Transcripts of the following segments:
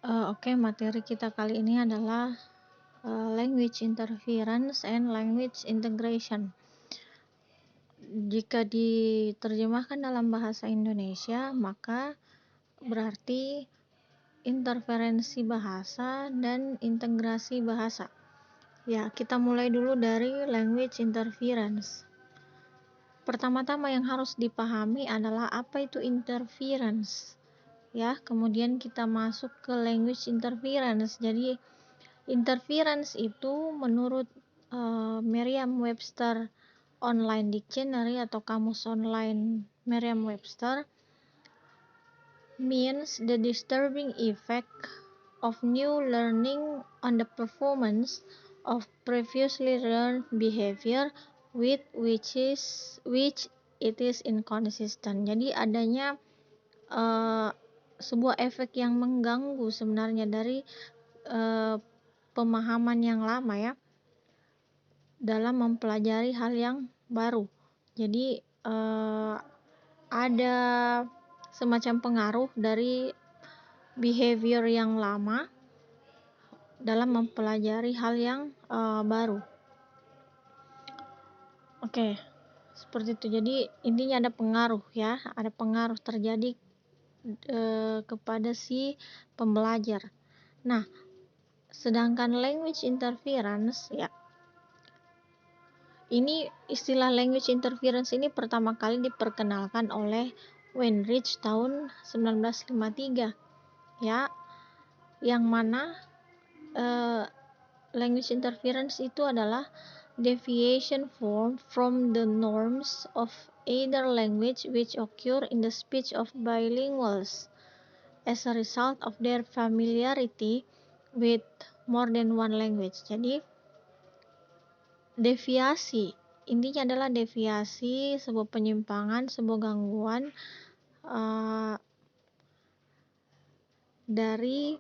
Oke, materi kita kali ini adalah language interference and language integration. Jika diterjemahkan dalam bahasa Indonesia, maka berarti interferensi bahasa dan integrasi bahasa. Ya, kita mulai dulu dari language interference. Pertama-tama yang harus dipahami adalah apa itu interference. Ya, kemudian kita masuk ke language interference. Jadi interference itu menurut Merriam-Webster Online Dictionary atau Kamus Online Merriam-Webster means the disturbing effect of new learning on the performance of previously learned behavior with which it is inconsistent. Jadi adanya sebuah efek yang mengganggu sebenarnya dari pemahaman yang lama ya dalam mempelajari hal yang baru. Jadi ada semacam pengaruh dari behavior yang lama dalam mempelajari hal yang baru. Oke, seperti itu. Jadi intinya ada pengaruh ya, ada pengaruh terjadi kepada si pembelajar. Nah, sedangkan language interference ya, ini istilah language interference ini pertama kali diperkenalkan oleh Weinreich tahun 1953 ya, yang mana language interference itu adalah deviation from the norms of either language which occur in the speech of bilinguals as a result of their familiarity with more than one language. Jadi deviasi, intinya adalah deviasi, sebuah penyimpangan, sebuah gangguan dari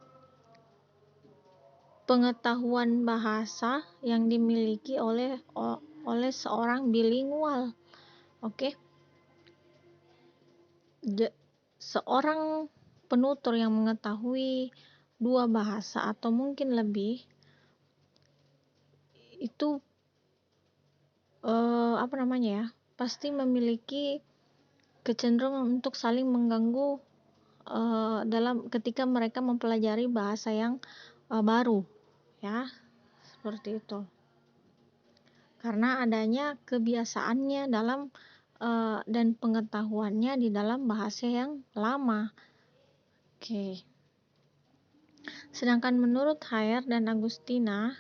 pengetahuan bahasa yang dimiliki oleh seorang bilingual. Oke. Seorang penutur yang mengetahui dua bahasa atau mungkin lebih itu pasti memiliki kecenderungan untuk saling mengganggu dalam ketika mereka mempelajari bahasa yang baru ya, seperti itu, karena adanya kebiasaannya dalam dan pengetahuannya di dalam bahasa yang lama. Oke. Sedangkan menurut Haier dan Agustina,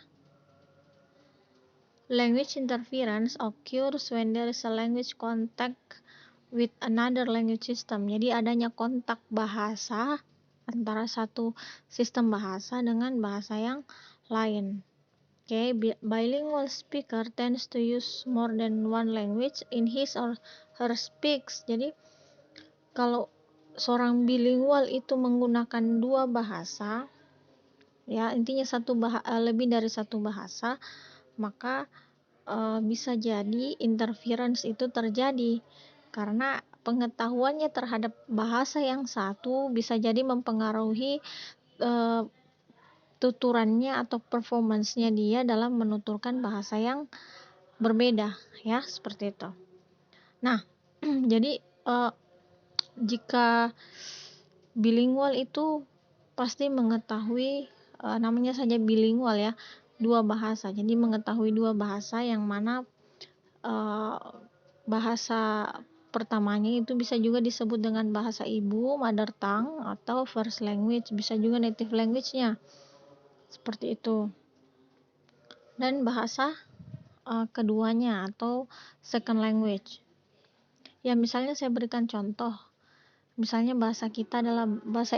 language interference occurs when there is a language contact with another language system. Jadi adanya kontak bahasa antara satu sistem bahasa dengan bahasa yang lain. Okay, bilingual speaker tends to use more than one language in his or her speaks. Jadi kalau seorang bilingual itu menggunakan dua bahasa, ya intinya lebih dari satu bahasa, maka bisa jadi interference itu terjadi karena pengetahuannya terhadap bahasa yang satu bisa jadi mempengaruhi tuturannya atau performance-nya dia dalam menuturkan bahasa yang berbeda ya, seperti itu. Nah, jadi jika bilingual itu pasti mengetahui namanya saja bilingual ya, dua bahasa. Jadi mengetahui dua bahasa yang mana bahasa pertamanya itu bisa juga disebut dengan bahasa ibu, mother tongue, atau first language, bisa juga native language-nya, seperti itu. Dan bahasa keduanya atau second language. Ya, misalnya saya berikan contoh. Misalnya bahasa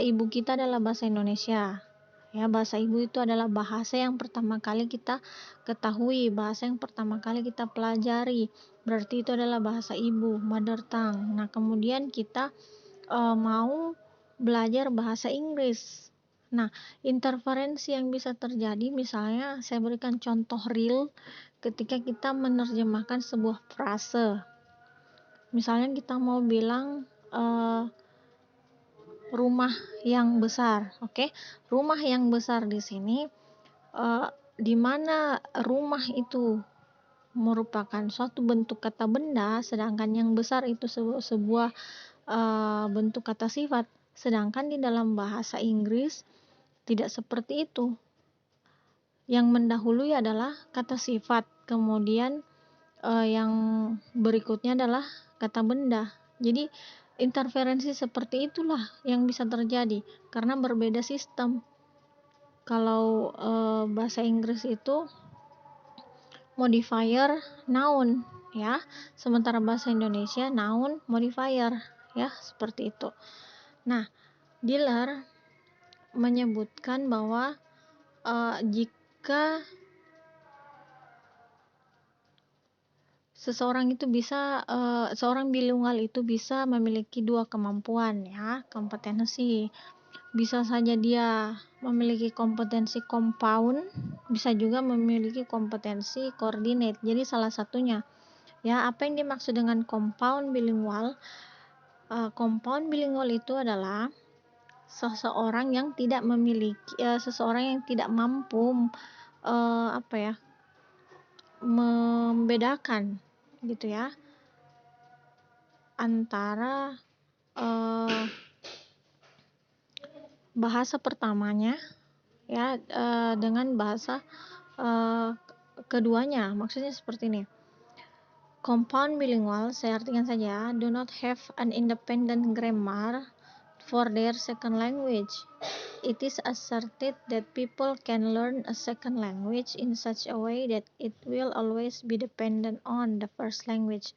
ibu kita adalah bahasa Indonesia. Ya, bahasa ibu itu adalah bahasa yang pertama kali kita ketahui, bahasa yang pertama kali kita pelajari. Berarti itu adalah bahasa ibu, mother tongue. Nah, kemudian kita mau belajar bahasa Inggris. Nah, interferensi yang bisa terjadi, misalnya saya berikan contoh real ketika kita menerjemahkan sebuah frase. Misalnya kita mau bilang rumah yang besar. Oke, rumah yang besar di sini di mana rumah itu merupakan suatu bentuk kata benda, sedangkan yang besar itu sebuah bentuk kata sifat. Sedangkan di dalam bahasa Inggris tidak seperti itu. Yang mendahului adalah kata sifat, kemudian yang berikutnya adalah kata benda. Jadi interferensi seperti itulah yang bisa terjadi karena berbeda sistem. Kalau bahasa Inggris itu modifier noun, ya, sementara bahasa Indonesia noun modifier, ya, seperti itu. Nah, Diller menyebutkan bahwa jika seseorang itu bisa seorang bilingual itu bisa memiliki dua kemampuan, ya, kompetensi. Bisa saja dia memiliki kompetensi compound, bisa juga memiliki kompetensi coordinate. Jadi salah satunya, ya, apa yang dimaksud dengan compound bilingual? Compound bilingual itu adalah seseorang yang tidak memiliki seseorang yang tidak mampu membedakan gitu ya antara bahasa pertamanya, ya, dengan bahasa keduanya. Maksudnya seperti ini. Compound bilingual, saya artikan saja, do not have an independent grammar for their second language. It is asserted that people can learn a second language in such a way that it will always be dependent on the first language.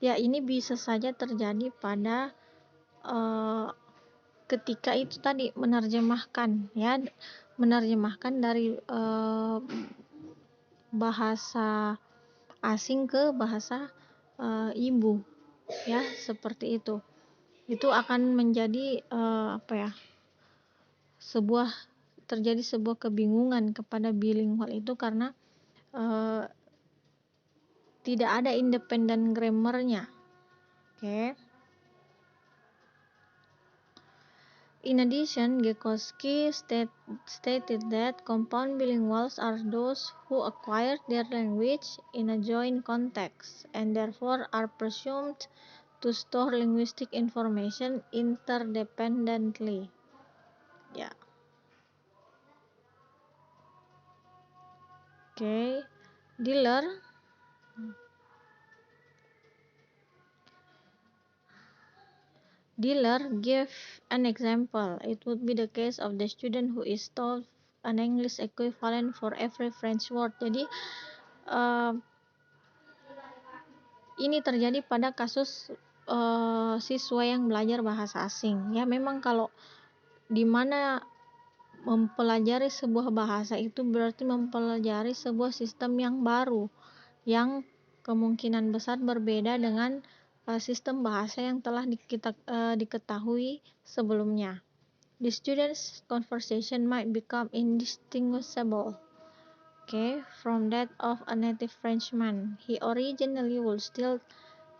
Ya, ini bisa saja terjadi pada ketika itu tadi menerjemahkan, ya, menerjemahkan dari bahasa asing ke bahasa ibu, ya, seperti itu. Itu akan menjadi terjadi sebuah kebingungan kepada bilingual itu karena tidak ada independent grammarnya. Oke. In addition, Gekoski stated that compound bilinguals are those who acquired their language in a joint context and therefore are presumed to store linguistic information interdependently. Ya. Oke. Diller gave an example. It would be the case of the student who is taught an English equivalent for every French word. Jadi ini terjadi pada kasus siswa yang belajar bahasa asing. Ya, memang kalau di mana mempelajari sebuah bahasa itu berarti mempelajari sebuah sistem yang baru, yang kemungkinan besar berbeda dengan sistem bahasa yang telah diketahui sebelumnya. The student's conversation might become indistinguishable, from that of a native Frenchman. He originally would still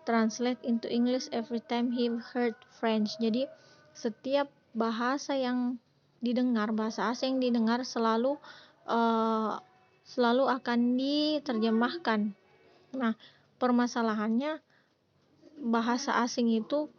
translate into English every time he heard French. Jadi setiap bahasa yang didengar, bahasa asing yang didengar selalu akan diterjemahkan. Nah, permasalahannya bahasa asing itu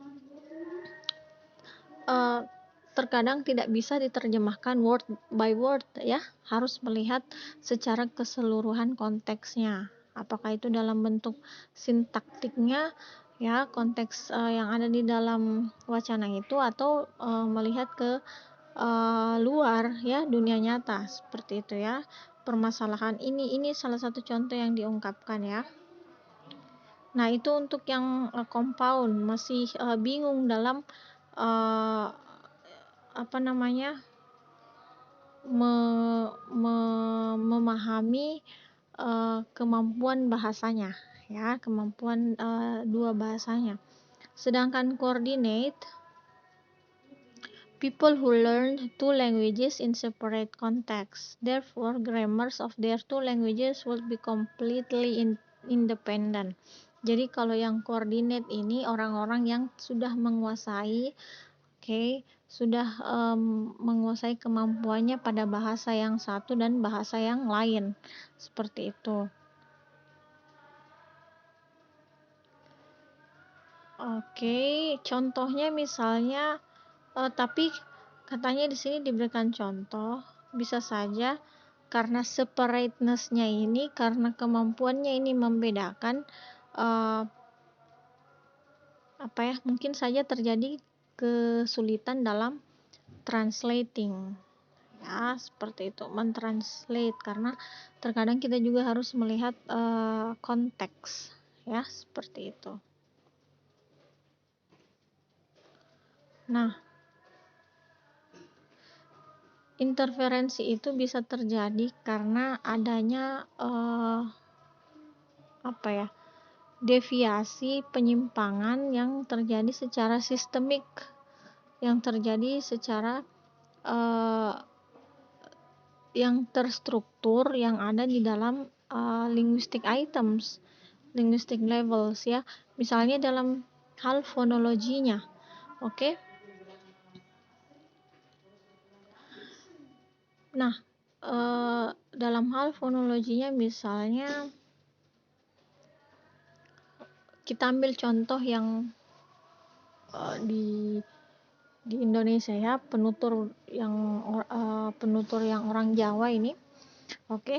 terkadang tidak bisa diterjemahkan word by word, ya, harus melihat secara keseluruhan konteksnya, apakah itu dalam bentuk sintaktiknya, ya, konteks yang ada di dalam wacana itu, atau melihat ke luar, ya, dunia nyata, seperti itu, ya. Permasalahan ini salah satu contoh yang diungkapkan, ya. Nah, itu untuk yang compound masih bingung dalam memahami kemampuan bahasanya, ya, kemampuan dua bahasanya. Sedangkan coordinate, people who learn two languages in separate contexts, therefore grammars of their two languages will be completely independent. Jadi kalau yang coordinate ini orang-orang yang sudah menguasai, sudah menguasai kemampuannya pada bahasa yang satu dan bahasa yang lain, seperti itu. Contohnya misalnya, tapi katanya di sini diberikan contoh, bisa saja karena separateness-nya ini, karena kemampuannya ini membedakan, mungkin saja terjadi kesulitan dalam translating, ya seperti itu, mentranslate, karena terkadang kita juga harus melihat konteks, ya seperti itu. Nah, interferensi itu bisa terjadi karena adanya deviasi, penyimpangan yang terjadi secara sistemik, yang terjadi secara yang terstruktur, yang ada di dalam linguistic items, linguistic levels, ya. Misalnya dalam hal fonologinya, oke. Nah, dalam hal fonologinya misalnya kita ambil contoh yang di Indonesia, ya, penutur yang orang Jawa ini, oke.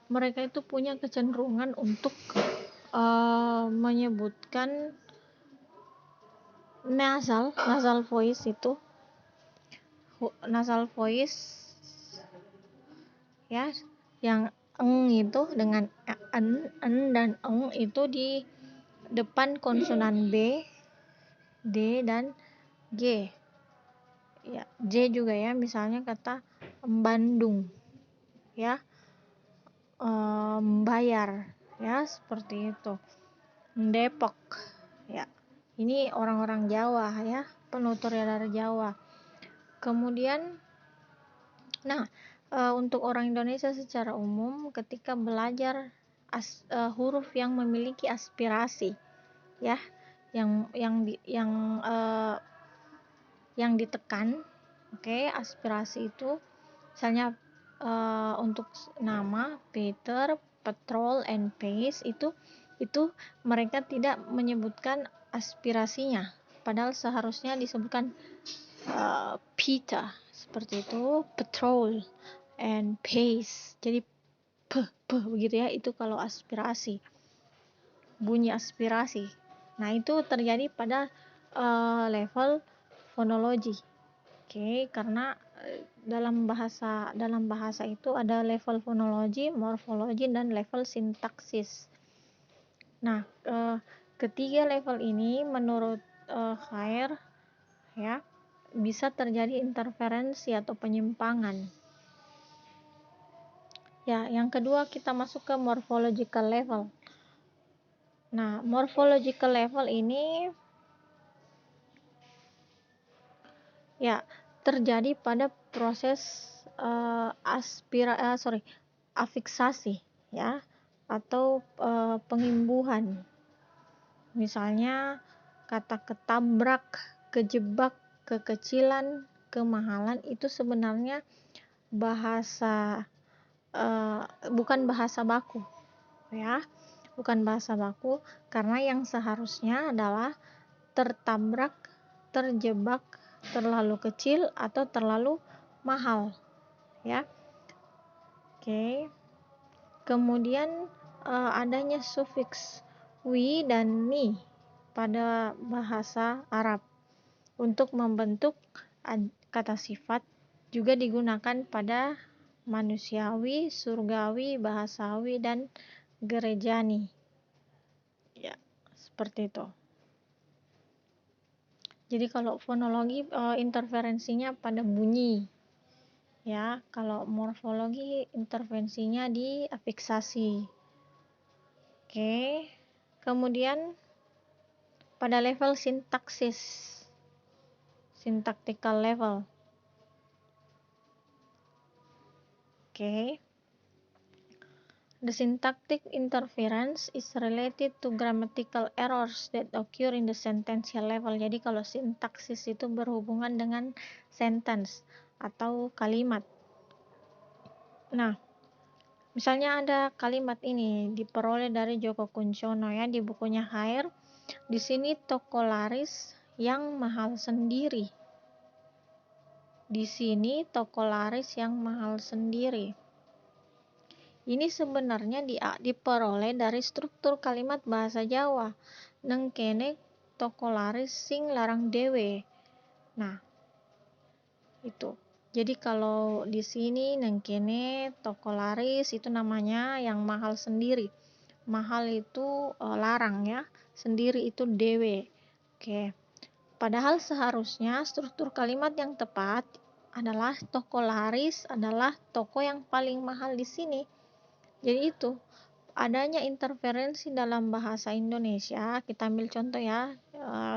Mereka itu punya kecenderungan untuk menyebutkan nasal voice itu, nasal voice, ya, yang eng itu dengan en dan eng itu di depan konsonan B, D, dan G, ya. J juga, ya, misalnya kata Bandung, ya, bayar, ya, seperti itu. Depok, ya. Ini orang-orang Jawa, ya, penutur dari Jawa. Kemudian, nah, untuk orang Indonesia secara umum ketika belajar huruf yang memiliki aspirasi, ya, yang ditekan, aspirasi itu misalnya untuk nama Peter, Patrol, and Pace itu mereka tidak menyebutkan aspirasinya, padahal seharusnya disebutkan Peter, seperti itu, Patrol, and Pace. Jadi begitu, ya, itu kalau aspirasi, bunyi aspirasi. Nah, itu terjadi pada level fonologi, karena dalam bahasa itu ada level fonologi, morfologi, dan level sintaksis. Nah, ketiga level ini menurut Khair, ya, bisa terjadi interferensi atau penyimpangan. Ya, yang kedua kita masuk ke morphological level. Nah, morphological level ini, ya, terjadi pada proses afiksasi, ya, atau pengimbuhan. Misalnya kata ketabrak, kejebak, kekecilan, kemahalan itu sebenarnya bukan bahasa baku, ya, bukan bahasa baku, karena yang seharusnya adalah tertabrak, terjebak, terlalu kecil, atau terlalu mahal, ya. Kemudian adanya sufiks wi dan ni pada bahasa Arab untuk membentuk kata sifat, juga digunakan pada manusiawi, surgawi, bahasawi, dan gerejani, ya, seperti itu. Jadi kalau fonologi interferensinya pada bunyi, ya. Kalau morfologi intervensinya di afiksasi. Kemudian pada level sintaksis, syntactical level. The syntactic interference is related to grammatical errors that occur in the sentential level. Jadi kalau sintaksis itu berhubungan dengan sentence atau kalimat. Nah, misalnya ada kalimat ini diperoleh dari Djoko Kunchono ya di bukunya Hair. Di sini toko laris yang mahal sendiri. Di sini toko laris yang mahal sendiri. Ini sebenarnya diperoleh dari struktur kalimat bahasa Jawa. Nengkene toko laris sing larang dewe. Nah, itu. Jadi kalau di sini nengkene toko laris itu namanya yang mahal sendiri. Mahal itu larang ya, sendiri itu dewe. Oke. Padahal seharusnya struktur kalimat yang tepat adalah toko laris adalah toko yang paling mahal di sini. Jadi itu adanya interferensi dalam bahasa Indonesia, kita ambil contoh ya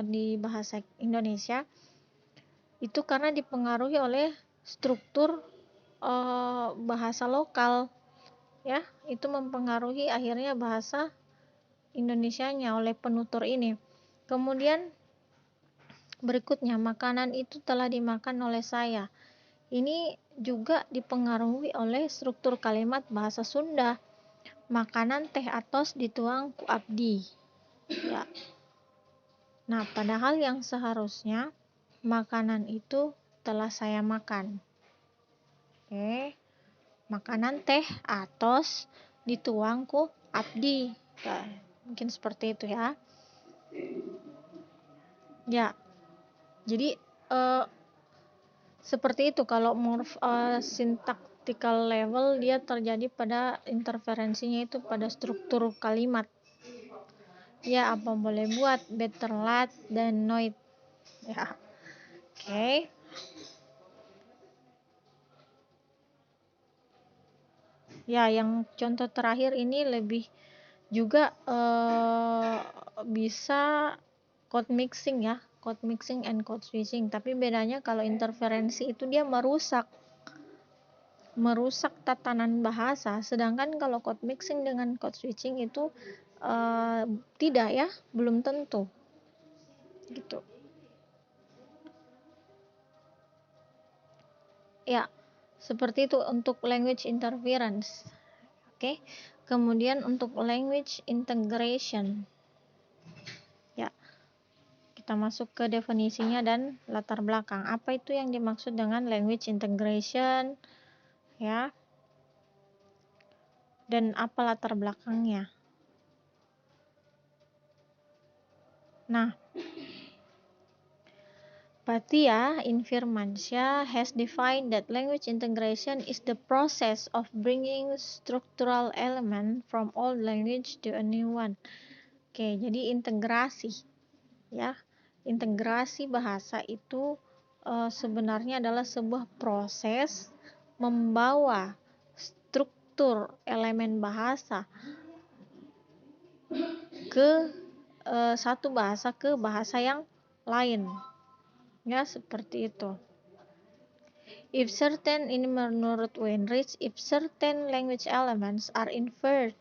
di bahasa Indonesia itu karena dipengaruhi oleh struktur bahasa lokal ya, itu mempengaruhi akhirnya bahasa Indonesianya oleh penutur ini. Kemudian berikutnya, makanan itu telah dimakan oleh saya. Ini juga dipengaruhi oleh struktur kalimat bahasa Sunda. Makanan teh atos dituang ku abdi. Ya. Nah, padahal yang seharusnya makanan itu telah saya makan. Oke. Makanan teh atos dituang ku abdi. Ya, mungkin seperti itu ya. Ya. Jadi seperti itu kalau syntactical level dia terjadi pada interferensinya itu pada struktur kalimat. Ya, apa boleh buat, better late than not. Ya. Oke. Ya, yang contoh terakhir ini lebih juga bisa code mixing ya, code mixing and code switching. Tapi bedanya kalau interferensi itu dia merusak tatanan bahasa, sedangkan kalau code mixing dengan code switching itu tidak ya, belum tentu gitu ya. Seperti itu untuk language interference. Oke. Kemudian untuk language integration ya, kita masuk ke definisinya dan latar belakang. Apa itu yang dimaksud dengan language integration ya, dan apa latar belakangnya. Nah, Bhatia Infirmansyah has defined that language integration is the process of bringing structural element from old language to a new one. Oke, jadi integrasi ya. Integrasi bahasa itu sebenarnya adalah sebuah proses membawa struktur elemen bahasa ke satu bahasa ke bahasa yang lain. Ya, seperti itu. If certain, ini menurut Weinreich, if certain language elements are inferred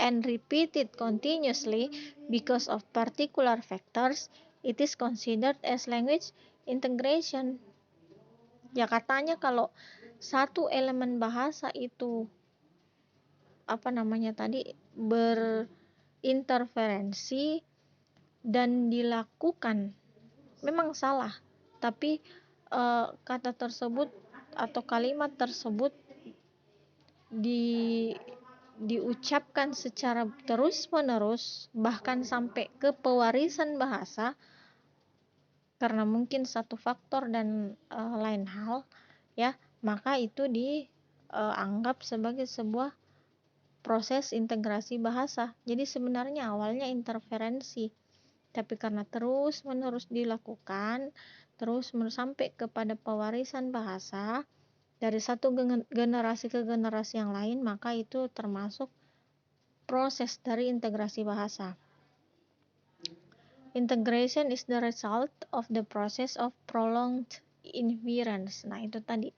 and repeated continuously because of particular factors, it is considered as language integration. Ya, katanya kalau satu elemen bahasa itu berinterferensi dan dilakukan memang salah, tapi kata tersebut atau kalimat tersebut diucapkan secara terus-menerus bahkan sampai ke pewarisan bahasa karena mungkin satu faktor dan lain hal ya, maka itu dianggap sebagai sebuah proses integrasi bahasa. Jadi sebenarnya awalnya interferensi, tapi karena terus-menerus dilakukan, terus-menerus sampai kepada pewarisan bahasa dari satu generasi ke generasi yang lain, maka itu termasuk proses dari integrasi bahasa. Integration is the result of the process of prolonged inference. Nah, itu tadi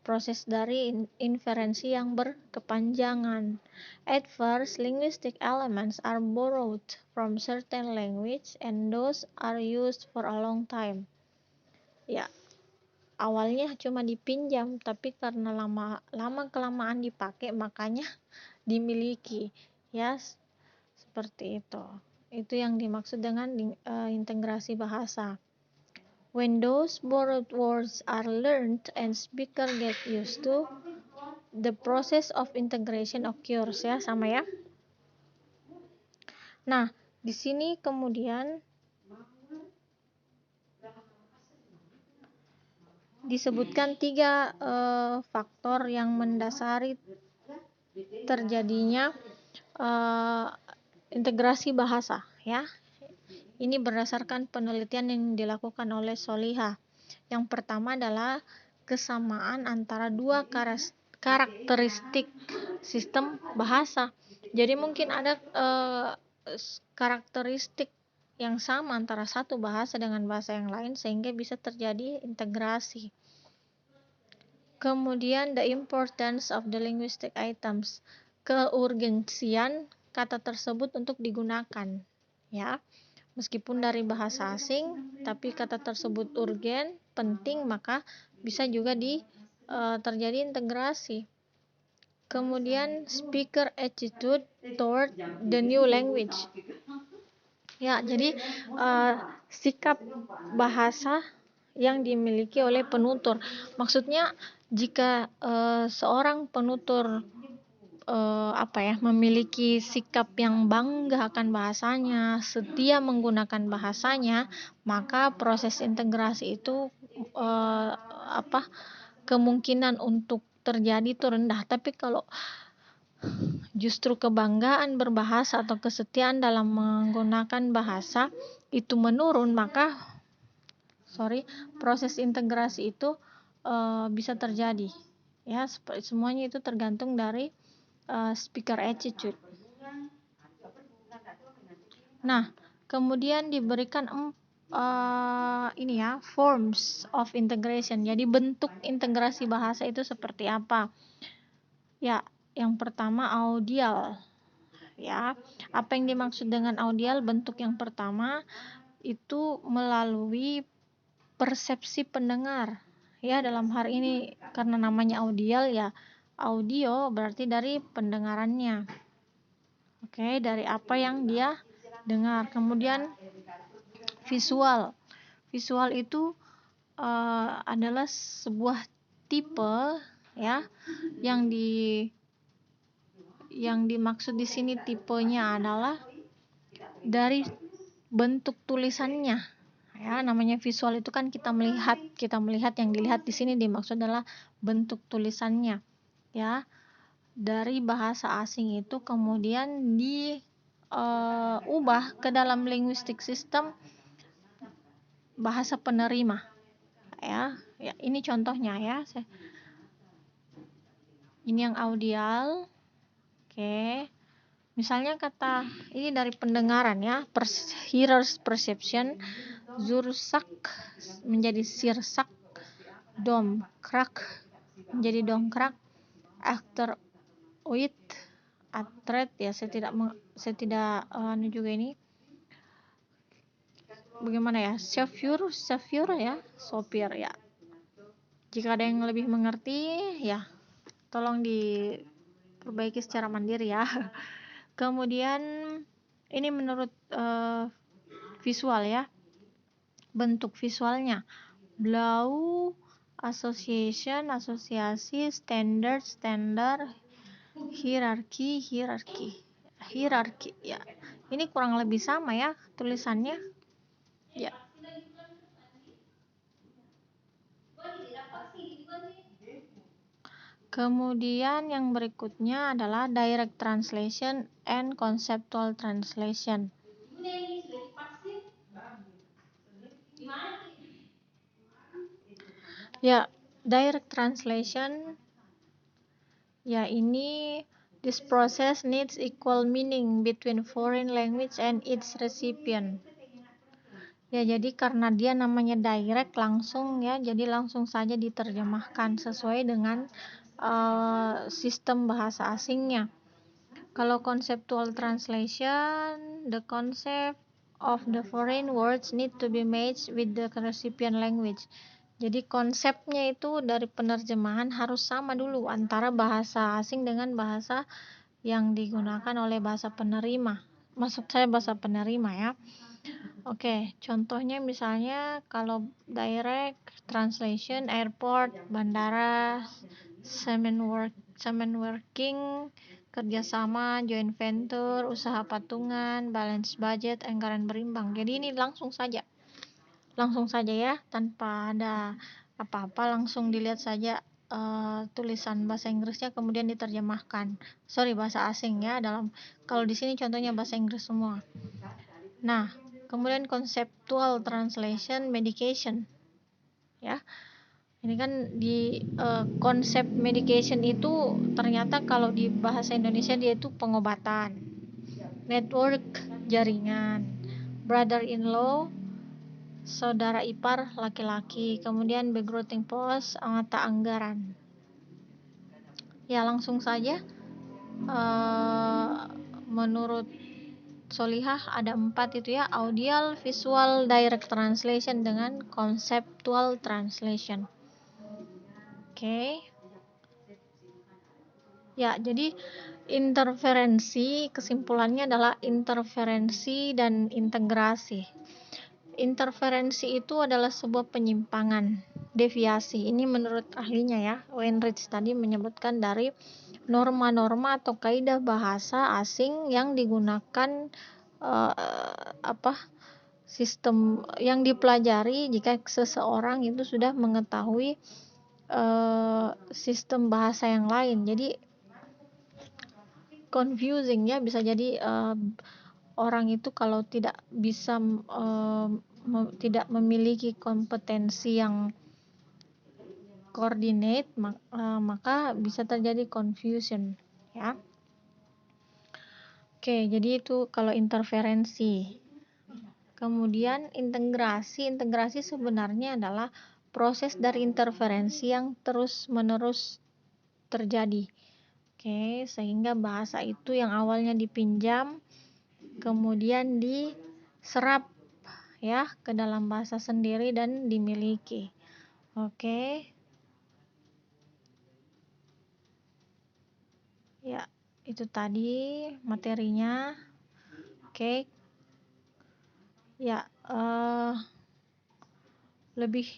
proses dari inferensi yang berkepanjangan. At first, linguistic elements are borrowed from certain language and those are used for a long time. Ya, awalnya cuma dipinjam, tapi karena lama kelamaan dipakai, makanya dimiliki. Ya, seperti itu. Itu yang dimaksud dengan integrasi bahasa. When those borrowed words are learned and speaker get used to, the process of integration occurs, ya, sama ya. Nah, di sini kemudian disebutkan 3 faktor yang mendasari terjadinya integrasi bahasa, ya. Ini berdasarkan penelitian yang dilakukan oleh Soliha. Yang pertama adalah kesamaan antara 2 karakteristik sistem bahasa. Jadi mungkin ada karakteristik yang sama antara satu bahasa dengan bahasa yang lain sehingga bisa terjadi integrasi. Kemudian the importance of the linguistic items, keurgensian kata tersebut untuk digunakan, ya. Meskipun dari bahasa asing, tapi kata tersebut urgen, penting, maka bisa juga terjadi integrasi. Kemudian speaker attitude toward the new language. Ya, jadi sikap bahasa yang dimiliki oleh penutur. Maksudnya jika seorang penutur memiliki sikap yang bangga akan bahasanya, setia menggunakan bahasanya, maka proses integrasi itu kemungkinan untuk terjadi itu rendah. Tapi kalau justru kebanggaan berbahasa atau kesetiaan dalam menggunakan bahasa itu menurun, maka proses integrasi itu bisa terjadi. Ya, semuanya itu tergantung dari speaker attitude. Nah, kemudian diberikan forms of integration. Jadi bentuk integrasi bahasa itu seperti apa? Ya, yang pertama audial. Ya, apa yang dimaksud dengan audial? Bentuk yang pertama itu melalui persepsi pendengar. Ya, dalam hal ini karena namanya audial, ya audio berarti dari pendengarannya. Oke, dari apa yang dia dengar. Kemudian visual. Visual itu adalah sebuah tipe, ya, yang dimaksud di sini tipenya adalah dari bentuk tulisannya. Ya, namanya visual itu kan kita melihat yang dilihat di sini dimaksud adalah bentuk tulisannya, ya. Dari bahasa asing itu kemudian diubah ke dalam linguistic system bahasa penerima, ya. Ini contohnya, ya. Ini yang audial. Oke. Misalnya kata ini dari pendengaran, ya. Hearer's perception, zursak menjadi sirsak, domkrak menjadi dongkrak, after uit atret, ya. Saya tidak juga ini bagaimana, ya. Safir, ya. Sopir, ya. Jika ada yang lebih mengerti, ya tolong diperbaiki secara mandiri, ya. Kemudian ini menurut visual, ya. Bentuk visualnya blau, association, asosiasi, standard, hierarki, ya. Ini kurang lebih sama, ya, tulisannya, ya. Kemudian yang berikutnya adalah direct translation and conceptual translation. Ya, direct translation, ya, ini this process needs equal meaning between foreign language and its recipient. Ya, jadi karena dia namanya direct, langsung ya, jadi langsung saja diterjemahkan sesuai dengan sistem bahasa asingnya. Kalau conceptual translation, the concept of the foreign words need to be matched with the recipient language. Jadi konsepnya itu dari penerjemahan harus sama dulu antara bahasa asing dengan bahasa yang digunakan oleh bahasa penerima. Maksud saya bahasa penerima ya. Oke, contohnya misalnya kalau direct translation, airport, bandara, semen working, kerjasama, joint venture, usaha patungan, balance budget, anggaran berimbang. Jadi ini langsung saja ya, tanpa ada apa-apa, langsung dilihat saja tulisan bahasa Inggrisnya, kemudian diterjemahkan. Bahasa asing ya, kalau di sini contohnya bahasa Inggris semua. Nah, kemudian conceptual translation medication ya, ini kan di konsep medication itu ternyata kalau di bahasa Indonesia dia itu pengobatan, network jaringan, brother-in-law saudara ipar laki-laki, kemudian backgrounding post mata anggaran. Ya, langsung saja menurut Solihah ada 4 itu ya, audio, visual, direct translation dengan conceptual translation. Oke. Ya, jadi interferensi, kesimpulannya adalah interferensi dan integrasi. Interferensi itu adalah sebuah penyimpangan, deviasi. Ini menurut ahlinya ya, Weinreich tadi menyebutkan dari norma-norma atau kaidah bahasa asing yang digunakan sistem yang dipelajari jika seseorang itu sudah mengetahui sistem bahasa yang lain. Jadi confusing ya, bisa jadi orang itu kalau tidak bisa tidak memiliki kompetensi yang coordinate, maka bisa terjadi confusion ya. Oke, jadi itu kalau interferensi. Kemudian integrasi sebenarnya adalah proses dari interferensi yang terus-menerus terjadi. Oke, sehingga bahasa itu yang awalnya dipinjam kemudian diserap ya ke dalam bahasa sendiri dan dimiliki. Oke. Ya, itu tadi materinya. Oke. Ya, lebih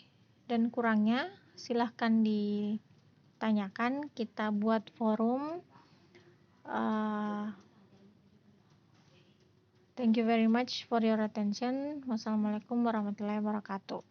dan kurangnya silahkan ditanyakan, kita buat forum. Thank you very much for your attention. Wassalamualaikum warahmatullahi wabarakatuh.